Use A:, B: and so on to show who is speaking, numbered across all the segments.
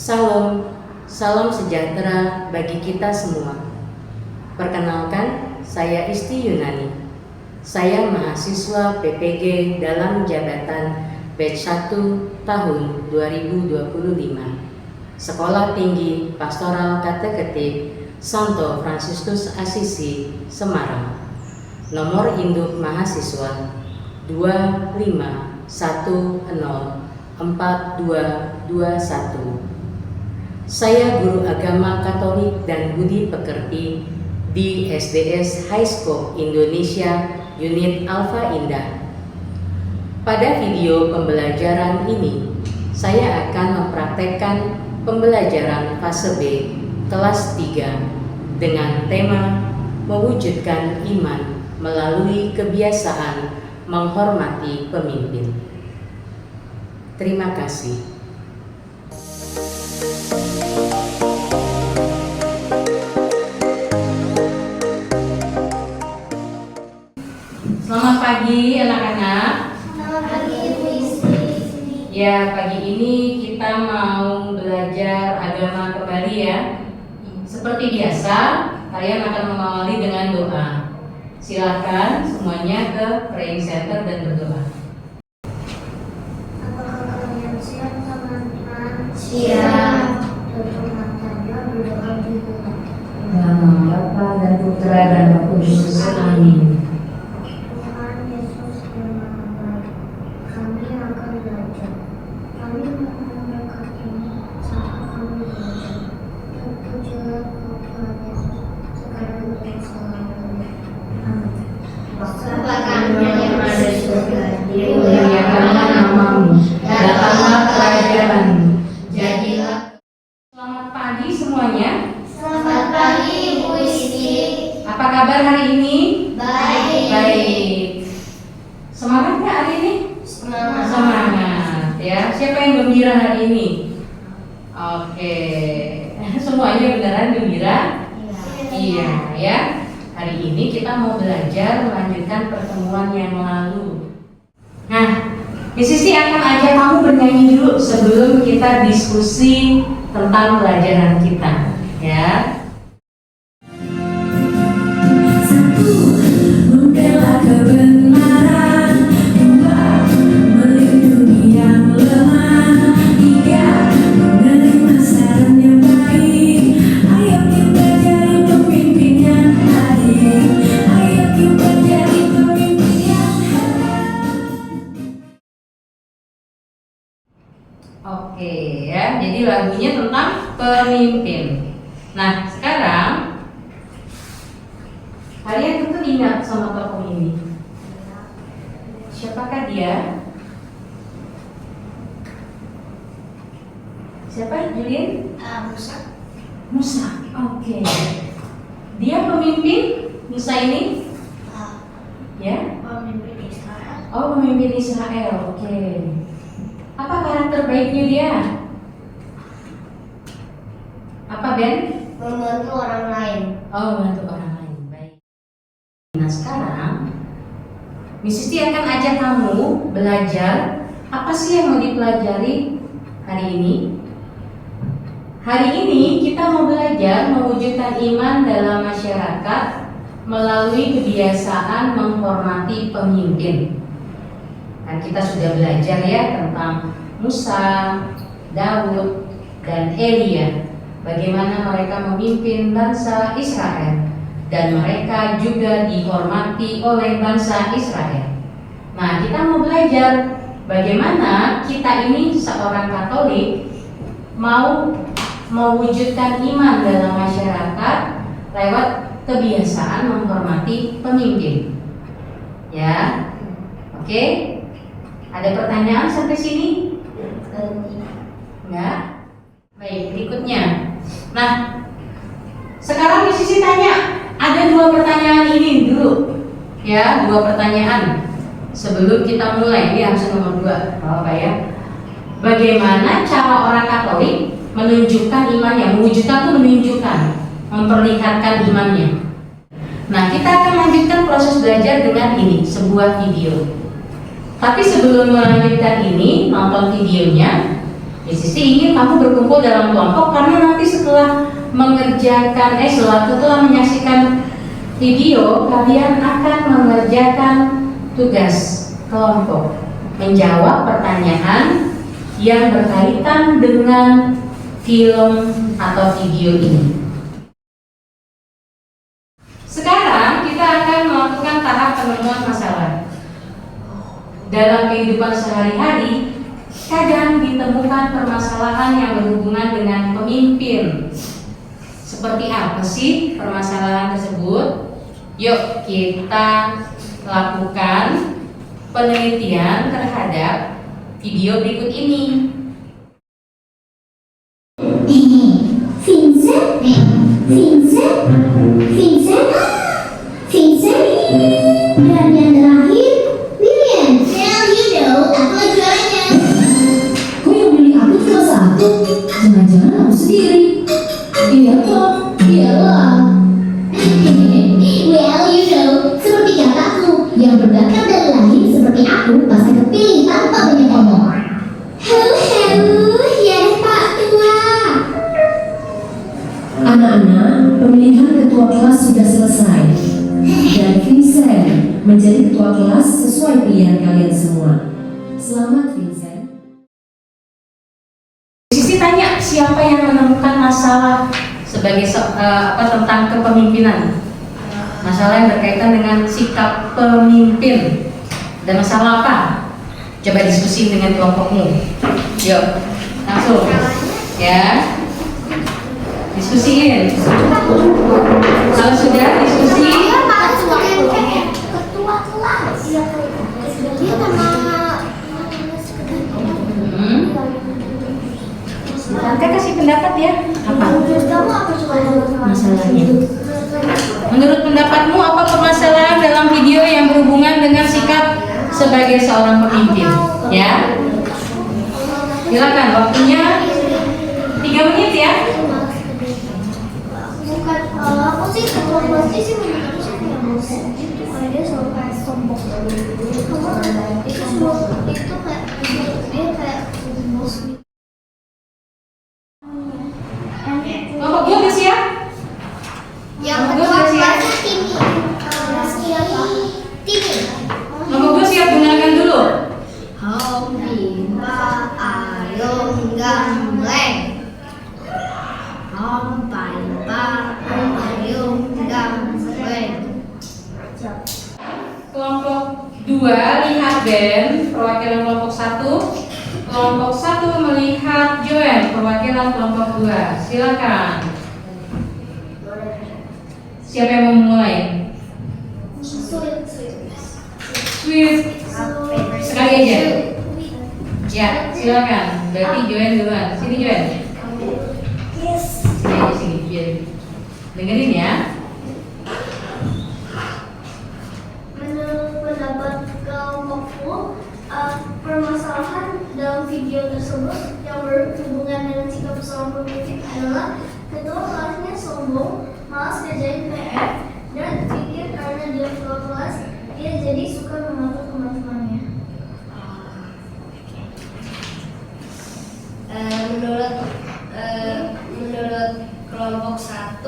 A: Salam sejahtera bagi kita semua. Perkenalkan, saya Isti Yunani. Saya mahasiswa PPG dalam jabatan batch 1 tahun 2025. Sekolah Tinggi Pastoral Kateketik Santo Fransiskus Assisi, Semarang. Nomor induk mahasiswa 251042221. Saya guru agama Katolik dan Budi Pekerti di SDS High School Indonesia Unit Alfa Indah. Pada video pembelajaran ini, saya akan mempraktekkan pembelajaran fase B kelas 3 dengan tema mewujudkan iman melalui kebiasaan menghormati pemimpin. Terima kasih. Selamat pagi anak-anak.
B: Selamat pagi, Bu Isti.
A: Ya, pagi ini kita mau belajar agama kembali ya. Seperti biasa, kalian akan mengawali dengan doa. Silakan semuanya ke praying center dan berdoa.
B: Apakah kalian siap, teman-teman?
C: Siap.
B: Tutup matanya, berdoa dimulai.
C: Nama Bapa dan Putra dan Roh Kudus. Amin.
B: Tuhan Yesus yang Maha Baik, kami akan belajar. Kami mohon berkat-Mu saat kami belajar. Terpujilah Tuhan Yesus sekarang dan selamanya. Amin.
C: Bapa kami yang ada di surga, dimuliakanlah namamu, datanglah kerajaan-Mu. Jadilah.
A: Selamat pagi semuanya.
B: Selamat pagi, Ibu Isti.
A: Apa kabar hari ini?
B: Baik.
A: Baik. Semangat nggak hari ini?
B: Semangat.
A: Semangat ya. Siapa yang gembira hari ini? Oke. Semuanya beneran gembira? Iya ya. Hari ini kita mau belajar melanjutkan pertemuan yang lalu. Nah, Miss Sisi akan ajak kamu bernyanyi dulu sebelum kita diskusi tentang pelajaran kita, ya.
D: Membela kebenaran, dua melindungi yang lemah, tiga menerima saran yang baik. Ayo kita jadi pemimpin yang adil, ayo kita jadi pemimpin yang hebat.
A: Oke ya, jadi lagunya tentang pemimpin. Nah, sekarang kalian tentu ingat sama tokoh ini. Siapakah dia? Siapa, Julien?
B: Musa.
A: Musa. Oke. Dia pemimpin Musa ini? Ya?
B: Pemimpin Israel.
A: Oh, pemimpin Israel. Oke. Apa karakter baiknya dia? Apa, Ben?
B: Membantu orang lain.
A: Oh, membantu orang lain. Baik. Nah, sekarang Miss Sisti akan ajak kamu belajar apa sih yang mau dipelajari hari ini. Hari ini kita mau belajar mewujudkan iman dalam masyarakat melalui kebiasaan menghormati pemimpin. Dan kita sudah belajar ya tentang Musa, Daud, dan Elia. Bagaimana mereka memimpin bangsa Israel dan mereka juga dihormati oleh bangsa Israel. Nah, kita mau belajar bagaimana kita ini seorang Katolik mau mewujudkan iman dalam masyarakat lewat kebiasaan menghormati pemimpin. Ya. Oke? Ada pertanyaan sampai sini? Enggak? Baik, berikutnya. Nah, sekarang Miss Sisi tanya, ada dua pertanyaan ini dulu, ya, dua pertanyaan sebelum kita mulai. Ini harus nomor 2, apa ya? Bagaimana cara orang Katolik menunjukkan imannya? Mewujudkan itu menunjukkan, memperlihatkan imannya. Nah, kita akan lanjutkan proses belajar dengan ini, sebuah video. Tapi sebelum melanjutkan ini, nonton videonya, Miss Sisi ingin kamu berkumpul dalam kelompok karena nanti setelah setelah menyaksikan video, kalian akan mengerjakan tugas kelompok, menjawab pertanyaan yang berkaitan dengan film atau video ini. Sekarang kita akan melakukan tahap penemuan masalah. Dalam kehidupan sehari-hari, kadang ditemukan permasalahan yang berhubungan dengan pemimpin. Seperti apa sih permasalahan tersebut? Yuk kita lakukan penelitian terhadap video berikut ini.
B: Vincent, dan yang terakhir William. Well, you know, aku lagi juaranya.
C: Kok yang beli aku cuma satu? Jangan-jangan aku sendiri. Iya kok, iyalah.
B: Well, you know, seperti kataku, yang berbakat dan lahir seperti aku pasti kepilih tanpa banyak ngomong. Ya Pak Tua.
C: Anak-anak, pemilihan ketua kelas sudah selesai. Dan Vincent menjadi ketua kelas sesuai pilihan kalian semua. Selamat Vincent.
A: Sisi tanya siapa yang menemukan masalah sebagai tentang kepemimpinan. Masalah yang berkaitan dengan sikap pemimpin. Dan masalah apa? Coba diskusi dengan kelompokmu. Yuk, langsung. Ya. Diskusiin. Kalau sudah diskusi,
B: Ketua kelas. Dia nama
A: Tante kasih pendapat ya. Apa?
B: Menurut kamu apa coba
A: Masalahnya. Menurut pendapatmu apa permasalahan dalam video yang berhubungan dengan sikap sebagai seorang pemimpin? Ya. Silakan, waktunya 3 menit ya.
B: Bukan, aku sih ketua kelasnya sih menurutku sih kayak bosan gitu. Kayak dia selalu kayak sombong. Itu semua itu kayak dia kayak bos gitu.
A: Kelompok gue udah siap?
B: Yang
A: Kelompok gue
B: kedua
A: sudah siap?
B: kelasnya Tini.
A: Kelompok gue siap, dengarkan dulu.
B: Hompa ayong gamleng. Hompa ayong gamleng.
A: Kelompok 2 lihat Ben, perwakilan kelompok 1. Kelompok 1 melihat Joen, perwakilan kelompok 2. Silakan. Siapa yang mau memulai? Sweet. Sekali aja. Ya, silakan. Berarti Joen duluan. Sini Joen. Sini aja sini. Biar dengerin ya.
B: Menurut pendapat kelompokku, permasalahan dalam video tersebut yang berhubungan dengan sikap seorang pemimpin adalah ketua kelasnya sombong, malas kerjain PR, dan pikir karena dia ketua kelas, dia jadi suka mengatur teman-temannya.
E: Menurut kelompok 1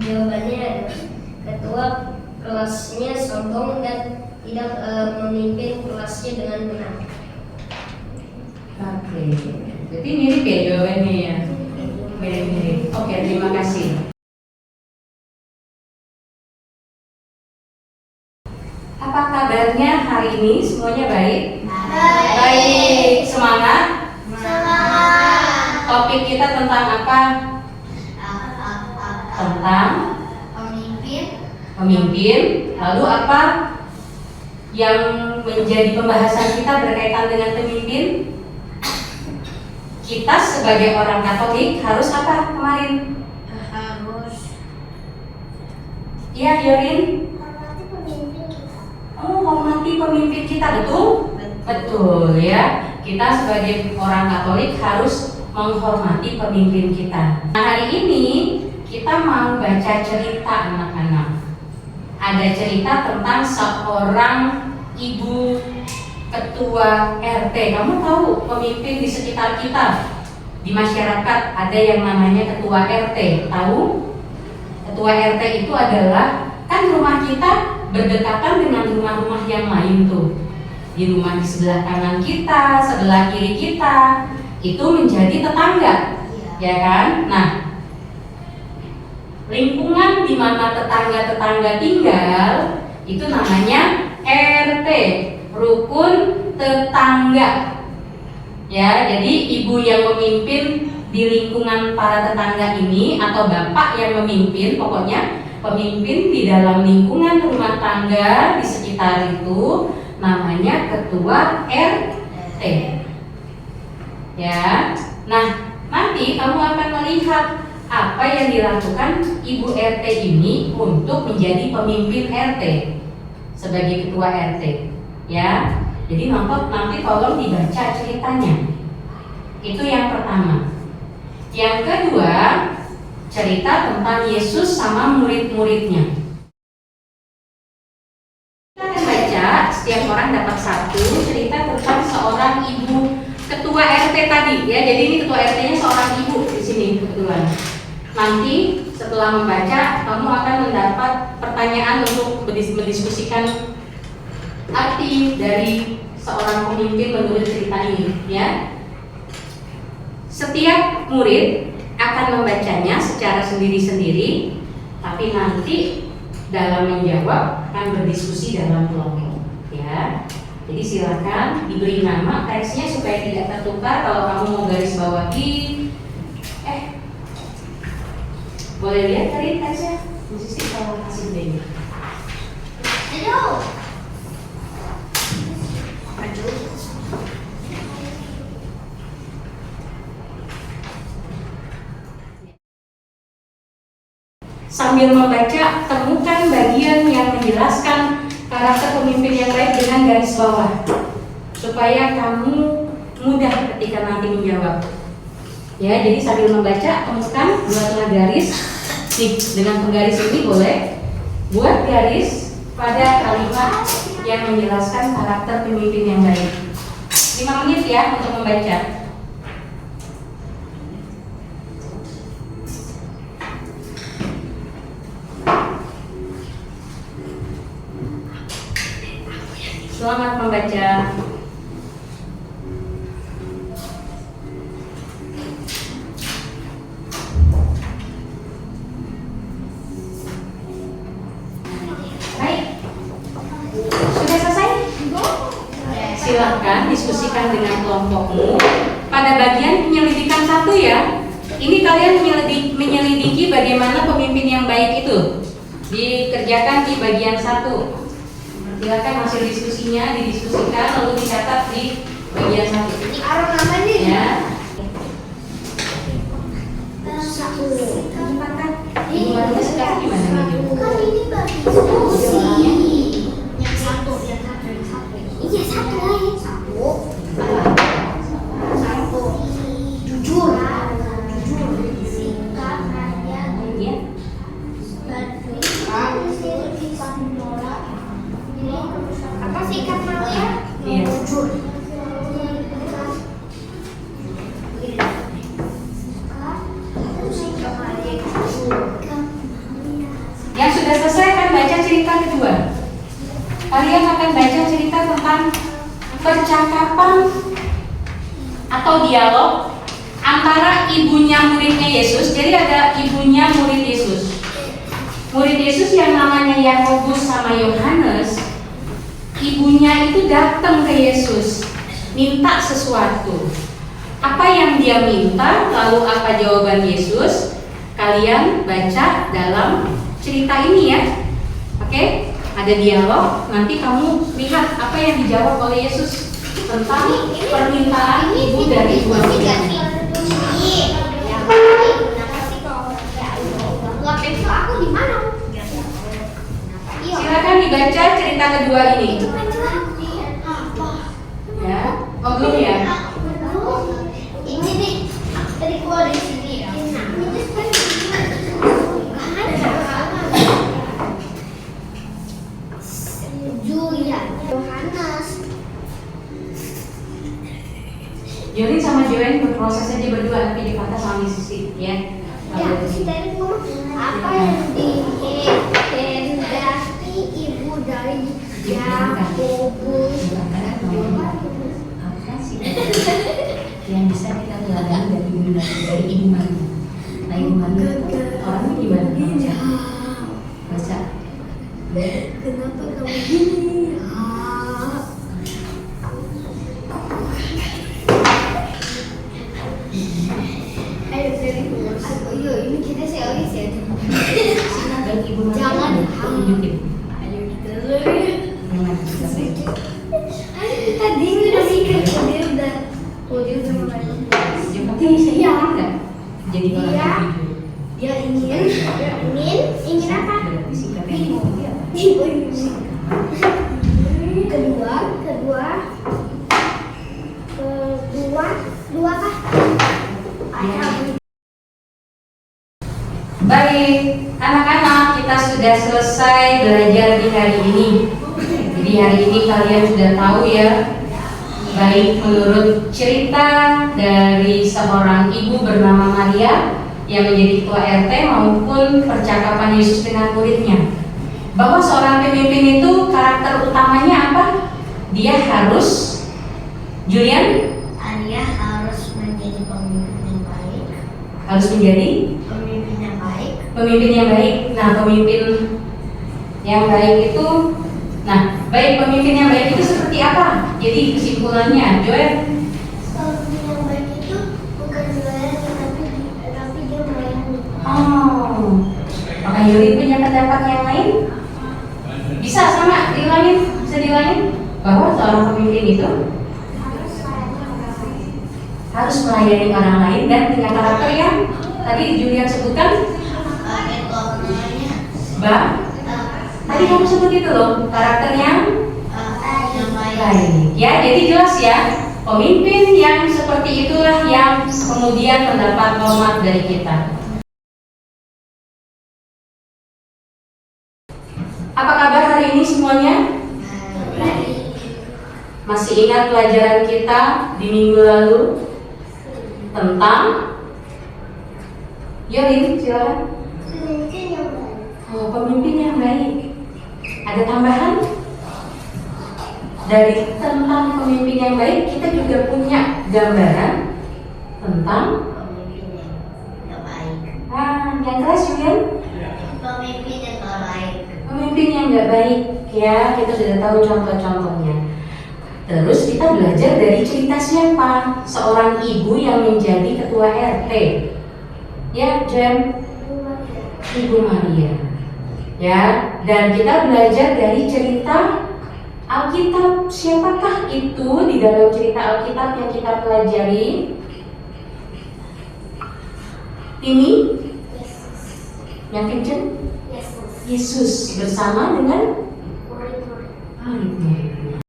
E: jawabannya adalah ketua kelasnya sombong dan tidak memimpin kelasnya dengan benar.
A: Oke. Jadi mirip ya jawabannya ya. Mirip-mirip. Oke, terima kasih. Apa kabarnya hari ini? Semuanya baik? Baik. Semangat?
B: Semangat.
A: Topik kita tentang apa? Tentang pemimpin. Lalu apa yang menjadi pembahasan kita berkaitan dengan pemimpin? Kita sebagai orang Katolik harus apa kemarin? Iya, Yorin?
B: Hormati pemimpin kita.
A: Oh, hormati pemimpin kita, betul? Betul ya. Kita sebagai orang Katolik harus menghormati pemimpin kita. Nah, hari ini kita mau baca cerita anak-anak. ada cerita tentang seorang ibu ketua RT. Kamu tahu pemimpin di sekitar kita, di masyarakat ada yang namanya ketua RT. Tahu? Ketua RT itu adalah, kan rumah kita berdekatan dengan rumah-rumah yang lain tuh. Di rumah di sebelah kanan kita, sebelah kiri kita, itu menjadi tetangga, ya kan? Nah, lingkungan di mana tetangga-tetangga tinggal itu namanya RT, rukun tetangga. Ya, jadi ibu yang memimpin di lingkungan para tetangga ini atau bapak yang memimpin, pokoknya pemimpin di dalam lingkungan rumah tangga di sekitar itu namanya ketua RT. Ya. Nah, nanti kamu akan melihat apa yang dilakukan ibu RT ini untuk menjadi pemimpin RT sebagai ketua RT. Ya. Jadi nanti tolong dibaca ceritanya. Itu yang pertama. Yang kedua, cerita tentang Yesus sama murid-muridnya. Kita akan baca, setiap orang dapat satu cerita tentang seorang ibu ketua RT tadi, ya. Jadi ini ketua RT-nya seorang ibu di sini kebetulan. Nanti setelah membaca, kamu akan mendapat pertanyaan untuk mendiskusikan arti dari seorang pemimpin menurut cerita ini, ya. Setiap murid akan membacanya secara sendiri-sendiri, tapi nanti dalam menjawab akan berdiskusi dalam kelompok, ya. Jadi silakan diberi nama teksnya supaya tidak tertukar. Kalau kamu mau garis bawahi, boleh lihat tadi teksnya. Musisi kalau kasih beda.
B: Ayo.
A: Sambil membaca, temukan bagian yang menjelaskan karakter pemimpin yang baik dengan garis bawah, supaya kamu mudah ketika nanti menjawab. Ya, jadi sambil membaca, temukan, buatlah garis. Nih, dengan penggaris ini boleh buat garis pada kalimat yang menjelaskan karakter pemimpin yang baik. 5 menit ya untuk membaca. Selamat membaca. Baik. Sudah selesai? Silakan diskusikan dengan kelompokmu. Pada bagian penyelidikan 1 ya. Ini kalian menyelidiki bagaimana pemimpin yang baik itu. Dikerjakan di bagian 1. Silakan hasil diskusinya didiskusikan lalu dicatat di bagian 1.
B: Ini arah nama nih.
A: Ya.
B: Ini
A: barunya sekarang gimana nih?
B: kan ini bagi diskusi. Yang satu. Iya satu aja. Satu. Jujur. Sikap aja.
A: Iya.
B: Apa sikap Malia?
A: Iya.
B: Jujur.
A: Yang sudah selesai akan baca cerita kedua. Kalian akan baca cerita tentang percakapan atau dialog antara ibunya muridnya Yesus. Jadi ada ibunya murid Yesus. Murid Yesus yang namanya Yakobus sama Yohanes, ibunya itu datang ke Yesus minta sesuatu. Apa yang dia minta, lalu apa jawaban Yesus? Kalian baca dalam cerita ini ya. Oke? Ada dialog, nanti kamu lihat apa yang dijawab oleh Yesus tentang permintaan ibu dari dua muridnya.
B: Aku di mana?
A: Silakan dibaca cerita kedua ini. Ya, oh belum ya?
B: Ini nih, tadi keluar dari sini ya. Julian, Yohanes.
A: Jolin sama Joen berproses aja berdua, tapi dipantau sama Miss Sisi, ya.
B: Ya, si tadi ngomong apa yang dikehendaki ibu dari Yakobus.
A: Apa sih yang bisa kita teladani dari Ibu Maria? Nah, Ibu Maria itu orangnya gimana? Baca.
B: Kenapa kamu gini? Ayo, ini kita serius ya.
A: Dan Ibu Maria
B: Jangan.
A: tunjukin.
B: Ayo kita dulu.
A: Jangan kita sedikit.
B: Tadi udah sikit, dia udah mulai.
A: Yang penting saya enggak jadi orang
B: Iya.
A: jujur.
B: Dia ingin apa?
A: Berarti sikapnya
B: Kedua, apa?
A: Baik, anak-anak, kita sudah selesai belajar di hari ini. Jadi hari ini kalian sudah tahu ya, baik menurut cerita dari seorang ibu bernama Maria yang menjadi ketua RT maupun percakapan Yesus dengan muridnya, bahwa seorang pemimpin itu karakter utamanya apa? Dia harus, Julian,
B: Dia harus menjadi pemimpin yang baik.
A: harus menjadi
B: Pemimpin yang baik.
A: pemimpin yang baik. Nah, pemimpin yang baik itu, pemimpin yang baik itu seperti apa? Jadi kesimpulannya, Joel,
B: Pemimpin yang baik itu bukan melayani, tapi dia melayani.
A: Apakah Yuri punya pendapat yang lain? Bisa sama diulangin, bisa diulangin bahwa seorang pemimpin itu harus melayani orang lain dan punya karakter yang tadi Julian sebutkan. Tadi kamu sebut itu loh, karakter yang baik. Ya, jadi jelas ya, pemimpin yang seperti itulah yang kemudian mendapat hormat dari kita. Apa kabar hari ini semuanya? Masih ingat pelajaran kita di minggu lalu tentang Yolin, silakan.
B: Pemimpin yang baik.
A: Pemimpin yang baik. Ada tambahan? Dari tentang pemimpin yang baik, kita juga punya gambaran tentang
B: Pemimpin yang baik.
A: yang keras Julian?
B: Pemimpin yang baik.
A: Pemimpin yang nggak baik, ya kita sudah tahu contoh-contohnya. Terus kita belajar dari cerita siapa? Seorang ibu yang menjadi ketua RT. Ya, Jen? Ibu Maria. Ya, dan kita belajar dari cerita Alkitab. Siapakah itu di dalam cerita Alkitab yang kita pelajari? Ini yang kenceng? Yesus bersama dengan murid-murid.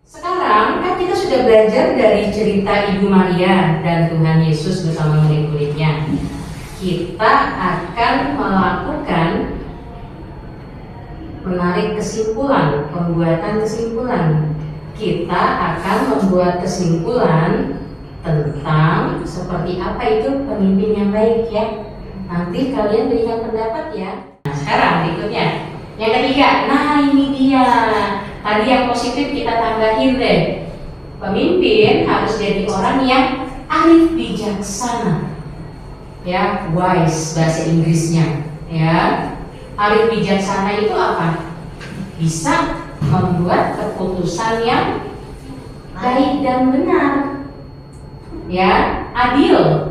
A: Sekarang kan kita sudah belajar dari cerita Ibu Maria dan Tuhan Yesus bersama murid-muridnya. Kita akan melakukan menarik kesimpulan, pembuatan kesimpulan. Kita akan membuat kesimpulan tentang seperti apa itu pemimpin yang baik ya. Nanti kalian berikan pendapat ya. Nah, sekarang berikutnya yang ketiga. Nah, ini dia. Tadi yang positif kita tambahin deh. Pemimpin harus jadi orang yang arif bijaksana. Ya, wise bahasa Inggrisnya. Ya, arif bijaksana itu apa? Bisa membuat keputusan yang baik dan benar. Ya, adil.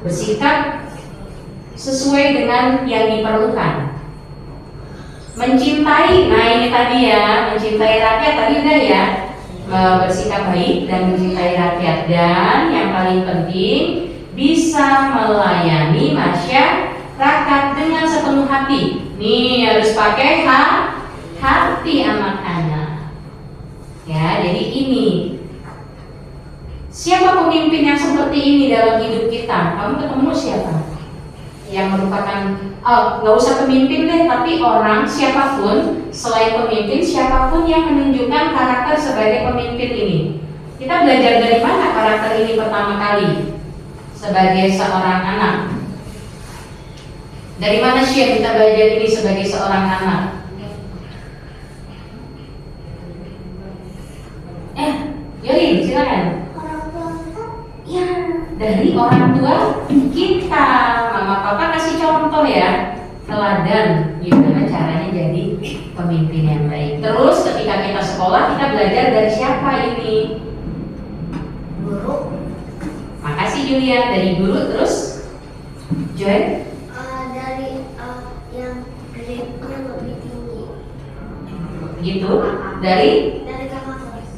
A: Bersikap sesuai dengan yang diperlukan. Mencintai, nah ini tadi ya, mencintai rakyat tadi udah ya, bersikap baik dan mencintai rakyat. Dan yang paling penting bisa melayani masyarakat dengan sepenuh hati. Nih harus pakai hati anak-anak. Ya, jadi ini. Siapa pemimpin yang seperti ini dalam hidup kita? Kamu ketemu siapa? Yang merupakan nggak usah pemimpin deh, tapi orang siapapun selain pemimpin, siapapun yang menunjukkan karakter sebagai pemimpin ini. Kita belajar dari mana karakter ini pertama kali sebagai seorang anak? Dari mana sih kita belajar ini sebagai seorang anak? Yorin, silakan.
B: Orang tua kita ya
A: Dari orang tua kita, mama papa kasih contoh ya, teladan gimana caranya jadi pemimpin yang baik. Terus ketika kita sekolah, kita belajar dari siapa ini?
B: guru.
A: Makasih Julia, dari guru. Terus Joy?
B: Dari yang grade-nya lebih tinggi.
A: Gitu. Dari
B: Kakak kelas.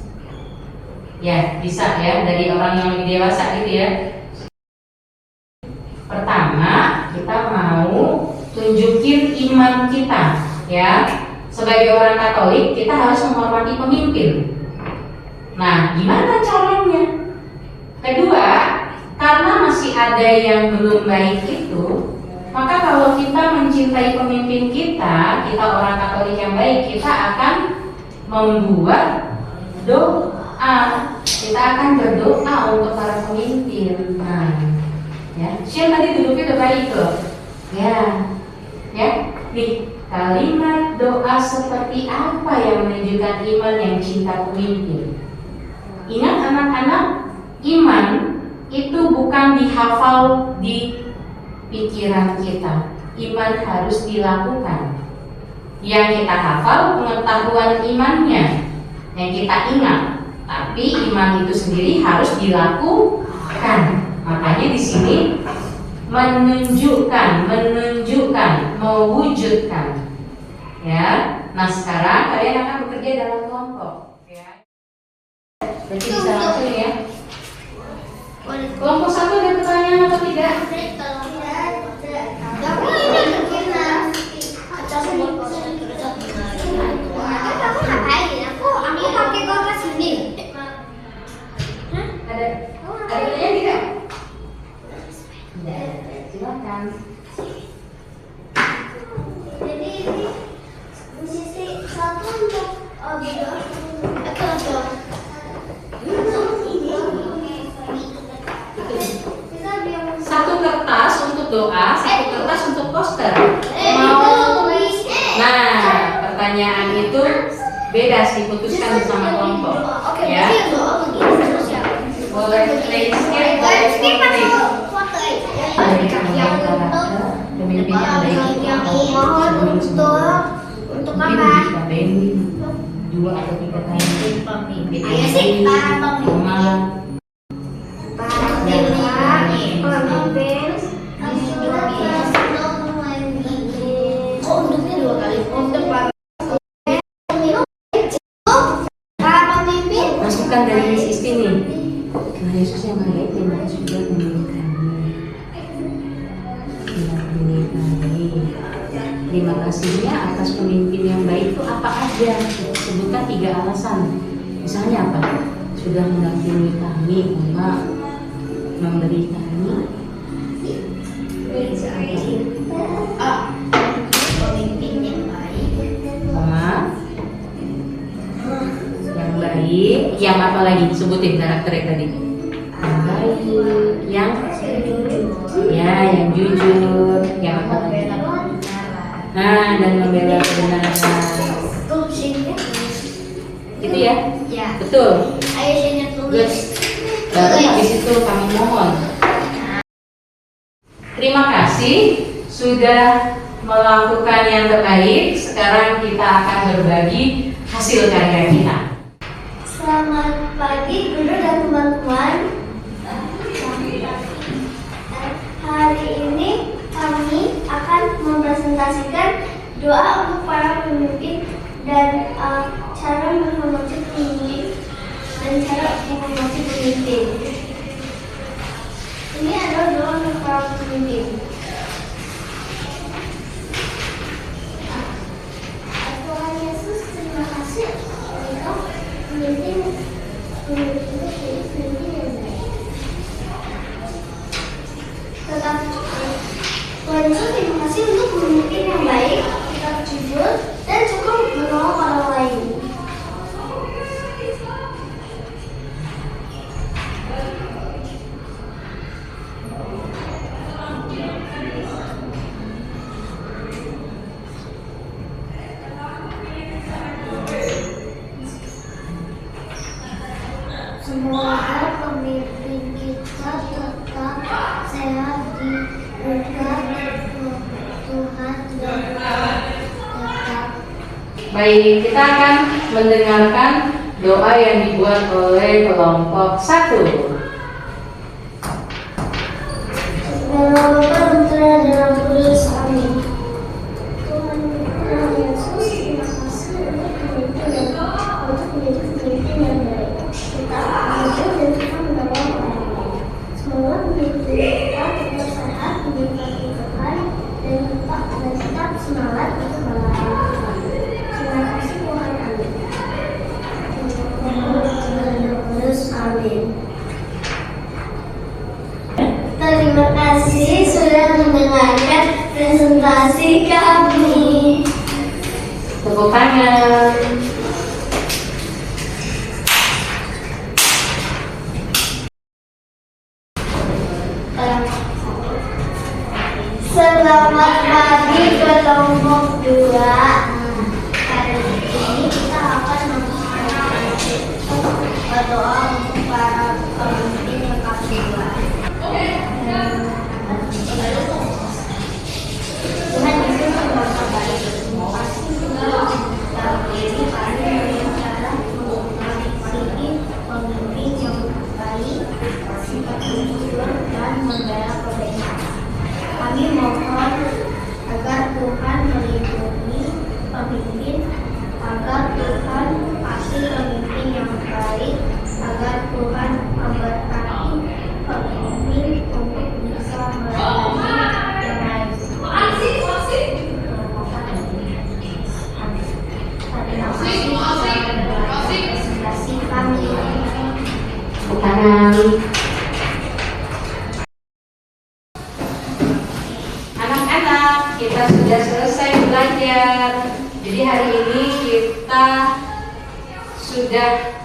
A: ya bisa ya, dari orang yang lebih dewasa gitu ya. Pertama kita mau tunjukin iman kita ya. Sebagai orang Katolik kita harus menghormati pemimpin. Nah, gimana caranya? Kedua, karena masih ada yang belum baik itu, maka kalau kita mencintai pemimpin kita orang Katolik yang baik, kita akan membuat doa. Kita akan berdoa untuk para pemimpin. Nah, ya, siapa tadi duduknya udah baik loh. Ya, nih kalimat doa seperti apa yang menunjukkan iman yang cinta pemimpin? Ingat anak-anak, iman itu bukan dihafal di pikiran kita. Iman harus dilakukan. Yang kita hafal pengetahuan imannya, yang kita ingat. Tapi iman itu sendiri harus dilakukan. Makanya di sini menunjukkan, mewujudkan. Ya. Nah, sekarang kalian akan bekerja dalam kelompok. Ya. Berarti bisa langsung ya. Kelompok 1 ada pertanyaan atau tidak? Ada pertanyaan tidak? Tidak. Silakan.
B: Jadi ini sisi satu untuk video atau
A: Satu kertas untuk doa, satu kertas untuk poster. Mau? Nah, pertanyaan itu bebas diputuskan bersama kelompok. Ya. Boleh play skip, boleh foto. Pemimpin yang baik itu
B: mohon untuk apa?
A: ditambahin 2 atau 3 kali pemimpin
B: Ayo sih, para pemimpin.
E: Kok untuknya 2 kali? Untuk para
A: Masukkan dari Miss Isti nih. Karena Yesus yang baik yang maka sudah memilih kami. Terima kasihnya atas pemimpin yang baik itu apa aja? Sebutkan 3 alasan. Misalnya apa? Sudah mendampingi kami, memberi kami
B: Pemimpin yang baik.
A: yang baik, yang apa lagi? Sebutin karakternya tadi. Yang baik, yang jujur, yang apa lagi? Nah, dan membela kebenaran. Gitu ya?
B: Ya.
A: Betul.
B: Ayo sini
A: Good.
B: tulis.
A: Baru habis itu kami mohon. Terima kasih sudah melakukan yang terbaik. Sekarang kita akan berbagi hasil karya kita.
B: Selamat pagi guru dan teman-teman. Hari ini kami akan mempresentasikan doa untuk para pemimpin dan cara menghormati pemimpin dan cara menghormati pemimpin. Ini adalah doa untuk para pemimpin. Tuhan Yesus, terima kasih engkau pemimpin yang baik. Tetap Tuhan Yesus, terima kasih untuk Semoga pemimpin kita tetap sehat diberkati Tuhan dan tetap.
A: Baik, kita akan mendengarkan doa yang dibuat oleh kelompok 1.
B: Dalam dalam kudus amin. Tuhan Yesus, terima kasih untuk menjadi pemimpin yang baik. Kita belajar dan kita menolong orang lain. Semoga pemimpin kita tetap sehat, diberkati Tuhan, dan tetap semangat untuk melayani Tuhan. Terima kasih Tuhan, amin. Dalam kudus amin. Terima kasih sudah mendengarkan presentasi kami.
A: Tepuk tangan.
B: Selamat pagi kelompok 2. Hari ini kita akan berdoa untuk para pemimpin yang kami buat. Tuhan Yesus memberkati. Terima kasih sudah berdiri pada cara mengasihi pemimpin yang baik, sikap jujur dan membela kebaikan. Kami mohon agar Tuhan melindungi pemimpin, agar Tuhan kasih pemimpin yang baik, agar Tuhan memberkati pemimpin untuk bisa melayani yang lain. Terima kasih presentasi kami.
A: Tepuk tangan. Anak-anak, kita sudah selesai belajar. Jadi hari ini kita sudah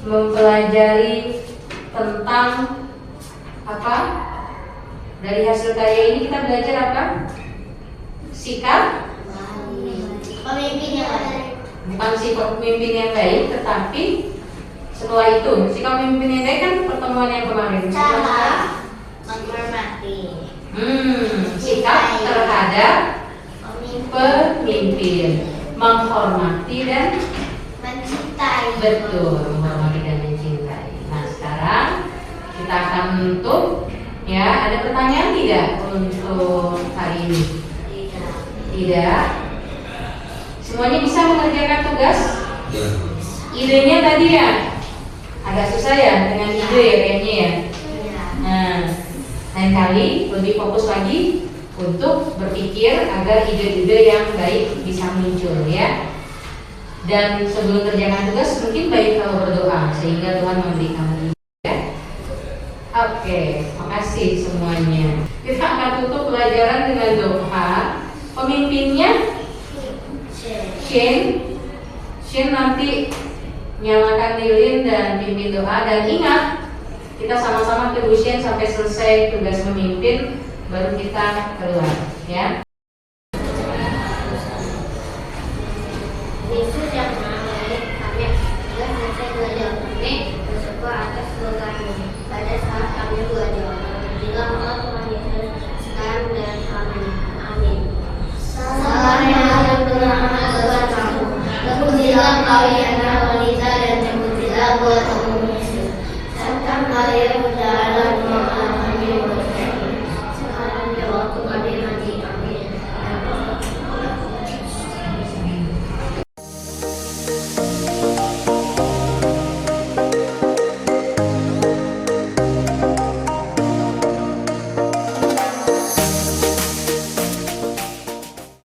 A: mempelajari tentang apa? Dari hasil karya ini kita belajar apa? Sikap
B: Pemimpin yang baik.
A: bukan sikap pemimpin yang baik, tetapi setelah itu sikap pemimpin yang baik kan pertemuan yang kemarin.
B: Cara menghormati
A: Sikap terhadap pemimpin, menghormati dan
B: mencintai.
A: betul, menghormati dan mencintai. Nah sekarang kita akan menutup. Ya, ada pertanyaan tidak untuk hari ini? Tidak. Semuanya bisa mengerjakan tugas? Idenya tadi ya agak susah ya dengan ide ya kayaknya ya. Nah, lain kali lebih fokus lagi untuk berpikir agar ide-ide yang baik bisa muncul ya. Dan sebelum kerjakan tugas mungkin baik kalau berdoa sehingga Tuhan memberi kamu ide ya. Oke, makasih semuanya. Kita akan tutup pelajaran dengan doa. Pemimpinnya Shin nanti nyalakan lilin dan pimpin doa. Dan ingat, kita sama-sama tunggu Shin sampai selesai tugas memimpin, baru kita keluar ya.